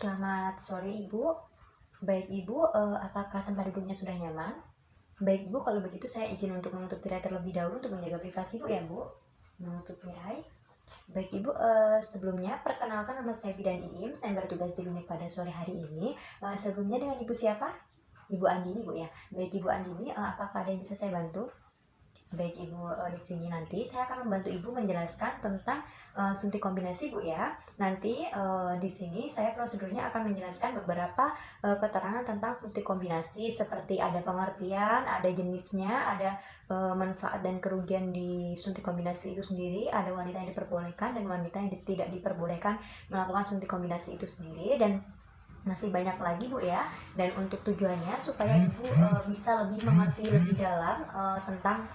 Selamat sore Ibu. Baik Ibu, apakah tempat duduknya sudah nyaman? Baik Ibu, kalau begitu saya izin untuk menutup tirai terlebih dahulu untuk menjaga privasi Bu ya Bu. Menutup tirai. Baik Ibu, sebelumnya perkenalkan nama saya Bidan Iim. Saya bertugas di unit pada sore hari ini. Sebelumnya dengan Ibu siapa? Ibu Andini Bu ya. Baik Ibu Andini, apakah ada yang bisa saya bantu? Baik Ibu, di sini nanti saya akan membantu Ibu menjelaskan tentang suntik kombinasi Bu ya. Nanti di sini saya prosedurnya akan menjelaskan beberapa keterangan tentang suntik kombinasi, seperti ada pengertian, ada jenisnya, ada manfaat dan kerugian di suntik kombinasi itu sendiri, ada wanita yang diperbolehkan dan wanita yang tidak diperbolehkan melakukan suntik kombinasi itu sendiri, dan masih banyak lagi Bu ya. Dan untuk tujuannya supaya Ibu bisa lebih mengerti lebih dalam tentang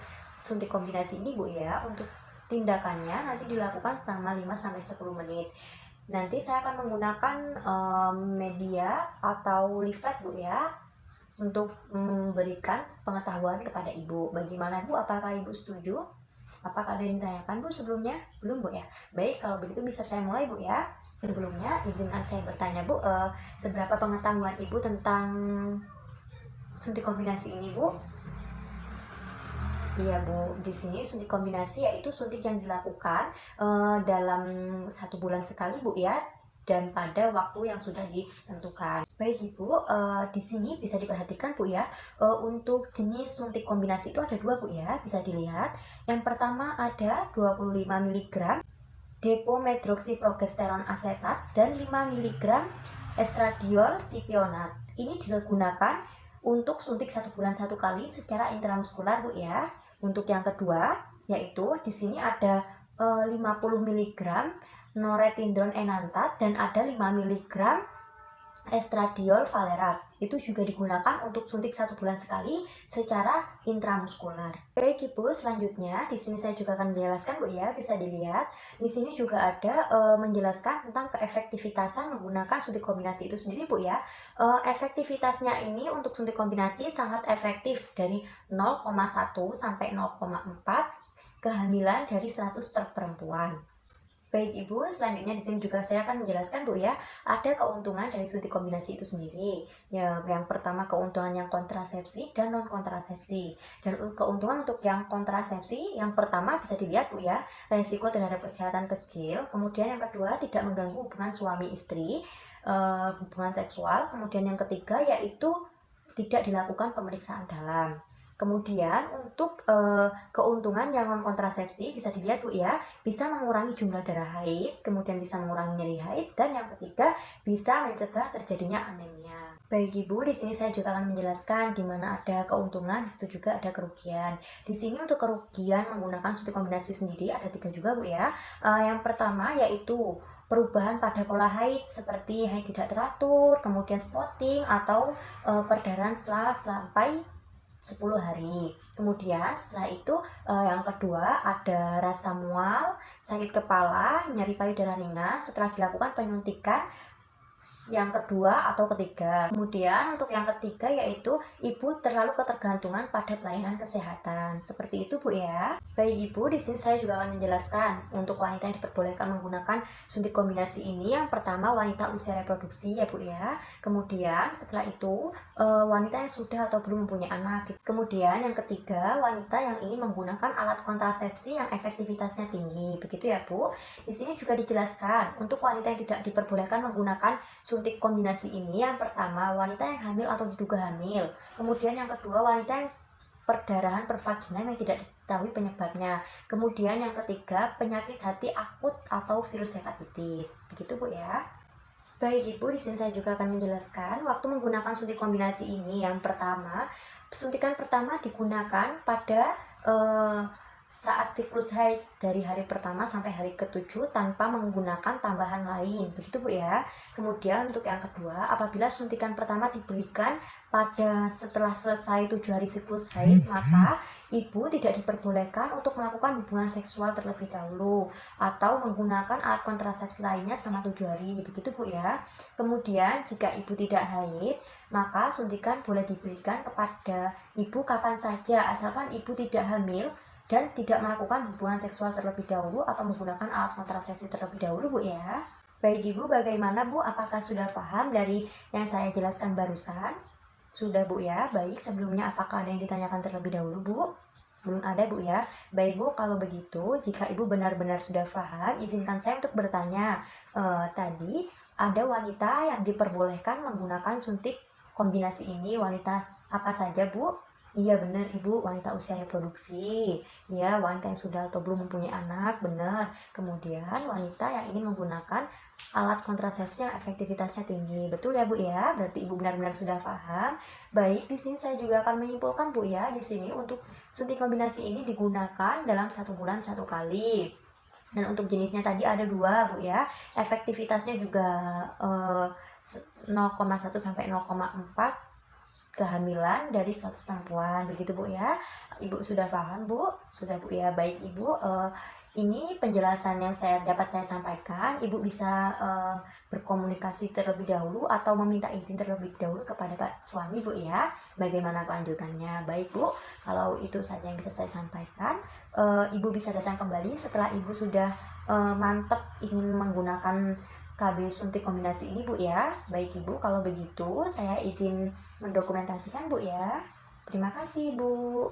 suntik kombinasi ini Bu ya. Untuk tindakannya nanti dilakukan selama 5-10 menit. Nanti saya akan menggunakan media atau leaflet Bu ya, untuk memberikan pengetahuan kepada Ibu. Bagaimana Bu, apakah Ibu setuju? Apakah ada yang ditanyakan Bu sebelumnya? Belum Bu ya? Baik, kalau begitu bisa saya mulai Bu ya. Sebelumnya izinkan saya bertanya Bu, seberapa pengetahuan Ibu tentang suntik kombinasi ini Bu? Iya Bu, di sini suntik kombinasi yaitu suntik yang dilakukan dalam 1 bulan sekali Bu ya, dan pada waktu yang sudah ditentukan. Baik Ibu, di sini bisa diperhatikan Bu ya, untuk jenis suntik kombinasi itu ada 2 Bu ya, bisa dilihat. Yang pertama ada 25 mg depomedroksiprogesteron asetat dan 5 mg estradiol sipionat. Ini digunakan untuk suntik 1 bulan 1 kali secara intramuskular Bu ya. Untuk yang kedua yaitu di sini ada 50 mg norethindron enantat dan ada 5 mg estradiol valerat. Itu juga digunakan untuk suntik 1 bulan sekali secara intramuskular. Baik Ibu, selanjutnya di sini saya juga akan menjelaskan Bu ya, bisa dilihat. Di sini juga ada menjelaskan tentang keefektivitasan menggunakan suntik kombinasi itu sendiri Bu ya. Efektivitasnya ini untuk suntik kombinasi sangat efektif, dari 0,1 sampai 0,4 kehamilan dari 100 per perempuan. Baik Ibu, selanjutnya di sini juga saya akan menjelaskan Bu ya, ada keuntungan dari suntik kombinasi itu sendiri. Yang pertama keuntungan yang kontrasepsi dan non kontrasepsi. Dan keuntungan untuk yang kontrasepsi, yang pertama bisa dilihat Bu ya, resiko terhadap kesehatan kecil. Kemudian yang kedua tidak mengganggu hubungan suami istri, hubungan seksual. Kemudian yang ketiga yaitu tidak dilakukan pemeriksaan dalam. Kemudian untuk keuntungan yang non kontrasepsi bisa dilihat Bu ya, bisa mengurangi jumlah darah haid, kemudian bisa mengurangi nyeri haid, dan yang ketiga bisa mencegah terjadinya anemia. Baik Ibu, di sini saya juga akan menjelaskan di mana ada keuntungan, di situ juga ada kerugian. Di sini untuk kerugian menggunakan suntik kombinasi sendiri ada 3 juga Bu ya. Yang pertama yaitu perubahan pada pola haid, seperti haid tidak teratur, kemudian spotting atau perdarahan sampai 10 hari. Kemudian setelah itu yang kedua ada rasa mual, sakit kepala, nyeri payudara ringan setelah dilakukan penyuntikan yang kedua atau ketiga. Kemudian untuk yang ketiga yaitu Ibu terlalu ketergantungan pada pelayanan kesehatan. Seperti itu Bu ya. Baik Ibu, di sini saya juga akan menjelaskan untuk wanita yang diperbolehkan menggunakan suntik kombinasi ini. Yang pertama wanita usia reproduksi ya Bu ya. Kemudian setelah itu wanita yang sudah atau belum mempunyai anak. Kemudian yang ketiga wanita yang ingin menggunakan alat kontrasepsi yang efektivitasnya tinggi. Begitu ya Bu. Di sini juga dijelaskan untuk wanita yang tidak diperbolehkan menggunakan suntik kombinasi ini. Yang pertama wanita yang hamil atau diduga hamil. Kemudian yang kedua wanita yang perdarahan pervaginam yang tidak diketahui penyebabnya. Kemudian yang ketiga penyakit hati akut atau virus hepatitis. Begitu Bu ya. Baik Ibu, di sini saya juga akan menjelaskan waktu menggunakan suntik kombinasi ini. Yang pertama, suntikan pertama digunakan pada saat siklus haid dari hari pertama sampai hari ke-7 tanpa menggunakan tambahan lain. Begitu Bu ya. Kemudian untuk yang kedua, apabila suntikan pertama diberikan pada setelah selesai 7 hari siklus haid, maka Ibu tidak diperbolehkan untuk melakukan hubungan seksual terlebih dahulu atau menggunakan alat kontrasepsi lainnya selama 7 hari. Begitu Bu ya. Kemudian jika Ibu tidak haid, maka suntikan boleh diberikan kepada Ibu kapan saja asalkan Ibu tidak hamil dan tidak melakukan hubungan seksual terlebih dahulu atau menggunakan alat kontrasepsi terlebih dahulu Bu ya. Baik Ibu, bagaimana Bu? Apakah sudah paham dari yang saya jelaskan barusan? Sudah Bu ya. Baik, sebelumnya apakah ada yang ditanyakan terlebih dahulu Bu? Belum ada Bu ya. Baik Bu, kalau begitu jika Ibu benar-benar sudah paham, izinkan saya untuk bertanya. Tadi ada wanita yang diperbolehkan menggunakan suntik kombinasi ini. Wanita apa saja Bu? Iya benar Ibu, wanita usia reproduksi. Ya, wanita yang sudah atau belum mempunyai anak, benar. Kemudian wanita yang ingin menggunakan alat kontrasepsi yang efektivitasnya tinggi. Betul ya Bu ya? Berarti Ibu benar-benar sudah paham. Baik, di sini saya juga akan menyimpulkan Bu ya, di sini untuk suntik kombinasi ini digunakan dalam 1 bulan 1 kali. Dan untuk jenisnya tadi ada 2 Bu ya. Efektivitasnya juga 0,1 sampai 0,4 kehamilan dari 100 perempuan, begitu Bu ya. Ibu sudah paham Bu? Sudah Bu ya. Baik Ibu, ini penjelasan yang dapat saya sampaikan. Ibu bisa berkomunikasi terlebih dahulu atau meminta izin terlebih dahulu kepada Pak suami Bu ya, bagaimana kelanjutannya. Baik Bu, kalau itu saja yang bisa saya sampaikan. Ibu bisa datang kembali setelah Ibu sudah mantap ingin menggunakan KB suntik kombinasi ini Bu ya. Baik Ibu, kalau begitu saya izin mendokumentasikan Bu ya. Terima kasih Bu.